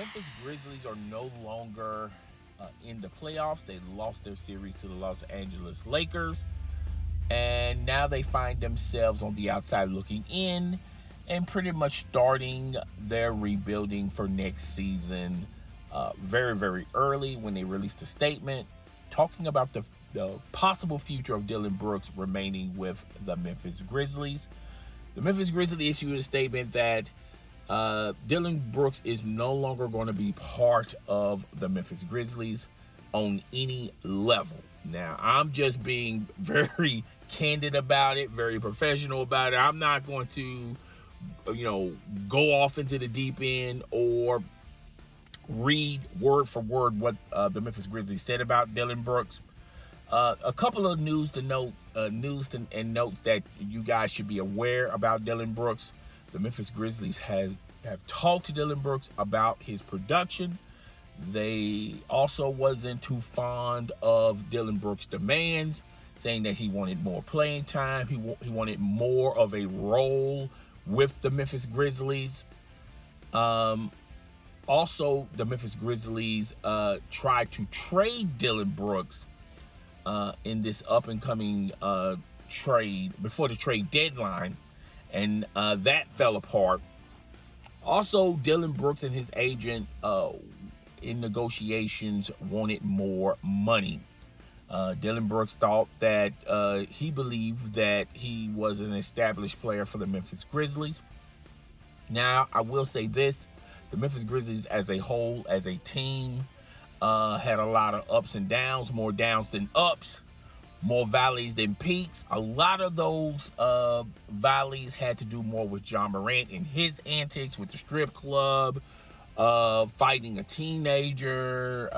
Memphis Grizzlies are no longer in the playoffs. They lost their series to the Los Angeles Lakers. And now they find themselves on the outside looking in and pretty much starting their rebuilding for next season very, very early when they released a statement talking about the possible future of Dillon Brooks remaining with the Memphis Grizzlies. The Memphis Grizzlies issued a statement that Dillon Brooks is no longer going to be part of the Memphis Grizzlies on any level. Now, I'm just being very candid about it, very professional about it. I'm not going to, go off into the deep end or read word for word what the Memphis Grizzlies said about Dillon Brooks. A couple of news and notes that you guys should be aware about Dillon Brooks. The Memphis Grizzlies have talked to Dillon Brooks about his production. They also wasn't too fond of Dillon Brooks' demands, saying that he wanted more playing time. He wanted more of a role with the Memphis Grizzlies. Also, the Memphis Grizzlies tried to trade Dillon Brooks in this up-and-coming trade before the trade deadline, and that fell apart. Also, Dillon Brooks and his agent in negotiations wanted more money. Dillon Brooks thought that he believed that he was an established player for the Memphis Grizzlies. Now, I will say this. The Memphis Grizzlies as a whole, as a team, had a lot of ups and downs, more downs than ups, more valleys than peaks. A lot of those valleys had to do more with Ja Morant and his antics with the strip club, fighting a teenager,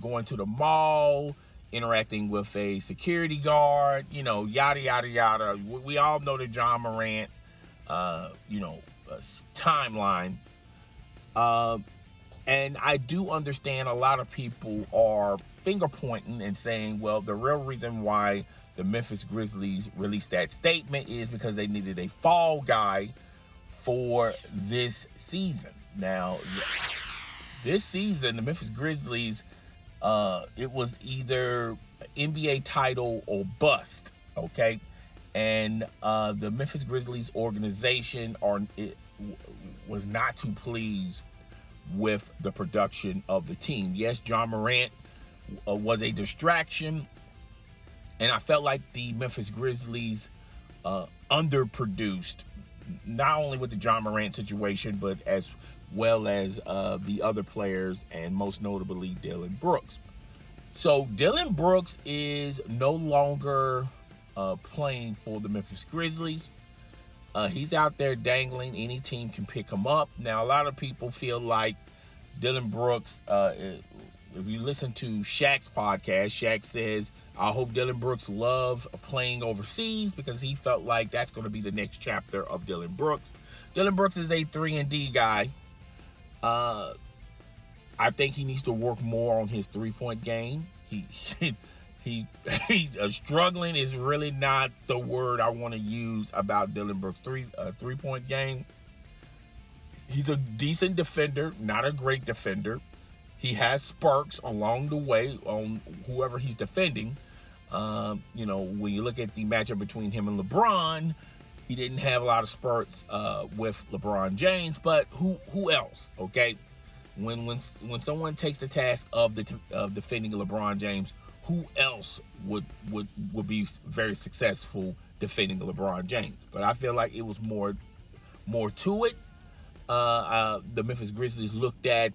going to the mall, interacting with a security guard, yada, yada, yada. We all know the Ja Morant, timeline. And I do understand a lot of people are finger pointing and saying, well, the real reason why the Memphis Grizzlies released that statement is because they needed a fall guy for this season. Now, this season, the Memphis Grizzlies, it was either NBA title or bust, okay? And the Memphis Grizzlies organization was not too pleased with the production of the team. Yes, Ja Morant was a distraction, and I felt like the Memphis Grizzlies underproduced, not only with the Ja Morant situation, but as well as the other players, and most notably Dillon Brooks. So Dillon Brooks is no longer playing for the Memphis Grizzlies. He's out there dangling. Any team can pick him up. Now, a lot of people feel like Dillon Brooks, if you listen to Shaq's podcast, Shaq says, I hope Dillon Brooks loves playing overseas because he felt like that's going to be the next chapter of Dillon Brooks. Dillon Brooks is a 3-and-D guy. I think he needs to work more on his three-point game. He struggling is really not the word I want to use about Dillon Brooks' three-point game. He's a decent defender, not a great defender. He has sparks along the way on whoever he's defending. When you look at the matchup between him and LeBron, he didn't have a lot of sparks with LeBron James, but who else? Okay, when someone takes the task of defending LeBron James, who else would be very successful defending LeBron James? But I feel like it was more to it. The Memphis Grizzlies looked at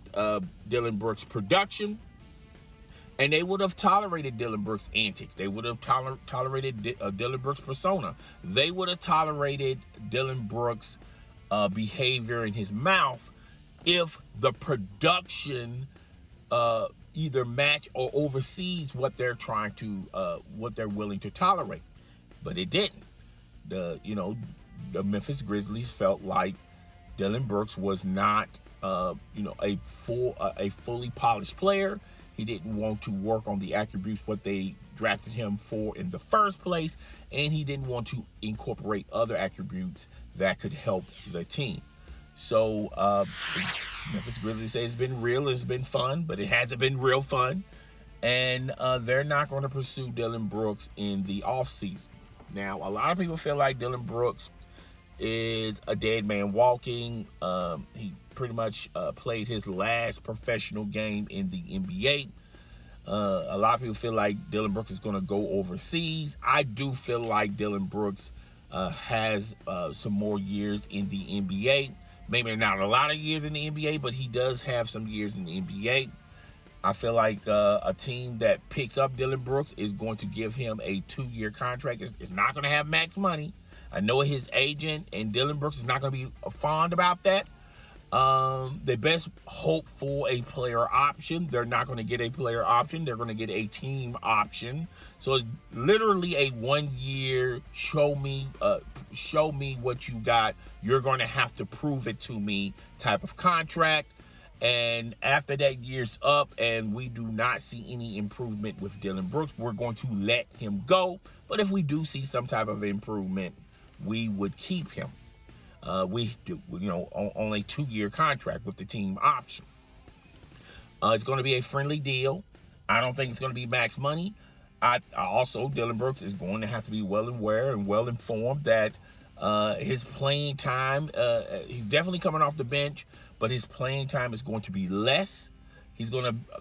Dillon Brooks' production, and they would have tolerated Dillon Brooks' antics. They would have tolerated Dillon Brooks' persona. They would have tolerated Dillon Brooks' behavior in his mouth if the production either match or oversees what they're what they're willing to tolerate. But it didn't. The Memphis Grizzlies felt like Dillon Brooks was not a fully polished player. He didn't want to work on the attributes what they drafted him for in the first place, and he didn't want to incorporate other attributes that could help the team. So Memphis Grizzlies say it's been real, it's been fun, but it hasn't been real fun. And they're not going to pursue Dillon Brooks in the offseason. Now, a lot of people feel like Dillon Brooks is a dead man walking. He pretty much played his last professional game in the NBA. A lot of people feel like Dillon Brooks is going to go overseas. I do feel like Dillon Brooks has some more years in the NBA. Maybe not a lot of years in the NBA, but he does have some years in the NBA. I feel like a team that picks up Dillon Brooks is going to give him a 2-year contract. It's not going to have max money. I know his agent and Dillon Brooks is not going to be fond about that. They best hope for a player option. They're not going to get a player option. They're going to get a team option. So it's literally a 1-year show me what you got. You're going to have to prove it to me type of contract. And after that year's up and we do not see any improvement with Dillon Brooks, we're going to let him go. But if we do see some type of improvement, we would keep him. We do, on a 2-year contract with the team option. It's going to be a friendly deal. I don't think it's going to be max money. Also, Dillon Brooks is going to have to be well aware and well informed that his playing time, he's definitely coming off the bench, but his playing time is going to be less.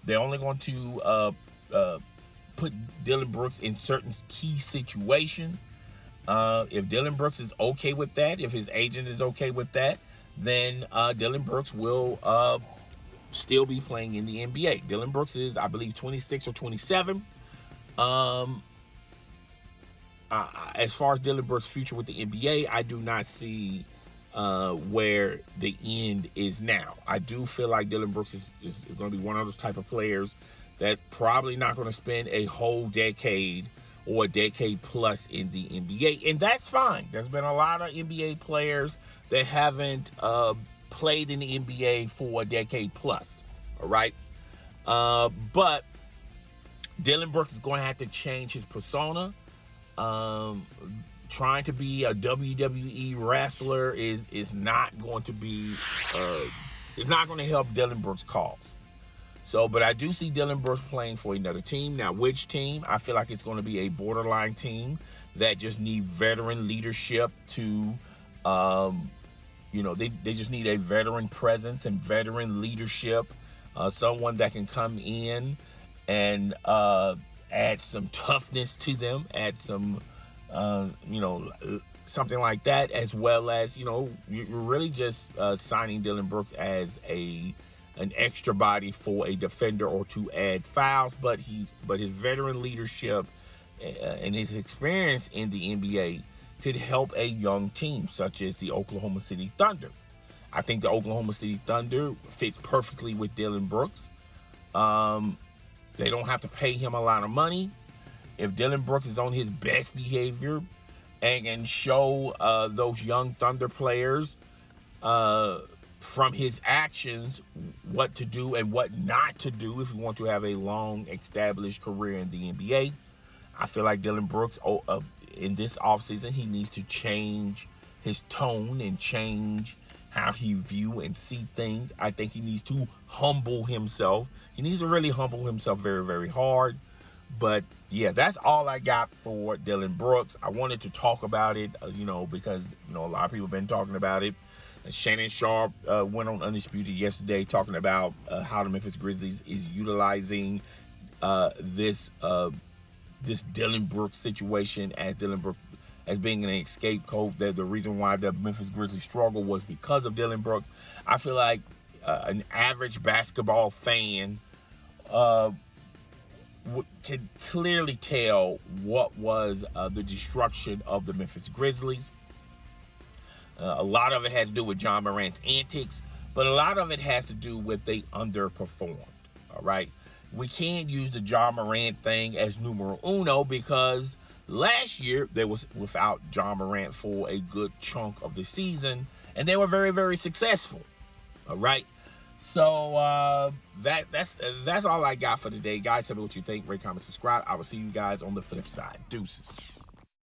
They're only going to put Dillon Brooks in certain key situations. If Dillon Brooks is okay with that, if his agent is okay with that, then Dillon Brooks will still be playing in the NBA. Dillon Brooks is, I believe, 26 or 27. As far as Dillon Brooks' future with the NBA, I do not see where the end is now. I do feel like Dillon Brooks is going to be one of those type of players that probably not going to spend a whole decade or a decade plus in the NBA. And that's fine. There's been a lot of NBA players that haven't played in the NBA for a decade plus. All right. But Dillon Brooks is going to have to change his persona. Trying to be a WWE wrestler is not going to be is not going to help Dillon Brooks' cause. So, but I do see Dillon Brooks playing for another team. Now, which team? I feel like it's going to be a borderline team that just need veteran leadership to, they just need a veteran presence and veteran leadership. Someone that can come in and add some toughness to them, add some, something like that, as well as, you're really just signing Dillon Brooks as an extra body for a defender or to add fouls, but his veteran leadership and his experience in the NBA could help a young team such as the Oklahoma City Thunder. I think the Oklahoma City Thunder fits perfectly with Dillon Brooks. They don't have to pay him a lot of money. If Dillon Brooks is on his best behavior and can show those young Thunder players from his actions what to do and what not to do if you want to have a long established career in the NBA. I feel like Dillon Brooks in this offseason, he needs to change his tone and change how he view and see things. I think he needs to humble himself. He needs to really humble himself very, very hard. But yeah, that's all I got for Dillon Brooks. I wanted to talk about it, because a lot of people have been talking about it. Shannon Sharp went on Undisputed yesterday talking about how the Memphis Grizzlies is utilizing this Dillon Brooks situation as Dillon Brooks as being an scapegoat. That the reason why the Memphis Grizzlies struggle was because of Dillon Brooks. I feel like an average basketball fan can clearly tell what was the destruction of the Memphis Grizzlies. A lot of it has to do with John Morant's antics, but a lot of it has to do with they underperformed. All right. We can't use the John Morant thing as numero uno because last year they was without John Morant for a good chunk of the season, and they were very, very successful. All right. So that's all I got for today, guys. Tell me what you think. Rate, comment, subscribe. I will see you guys on the flip side. Deuces.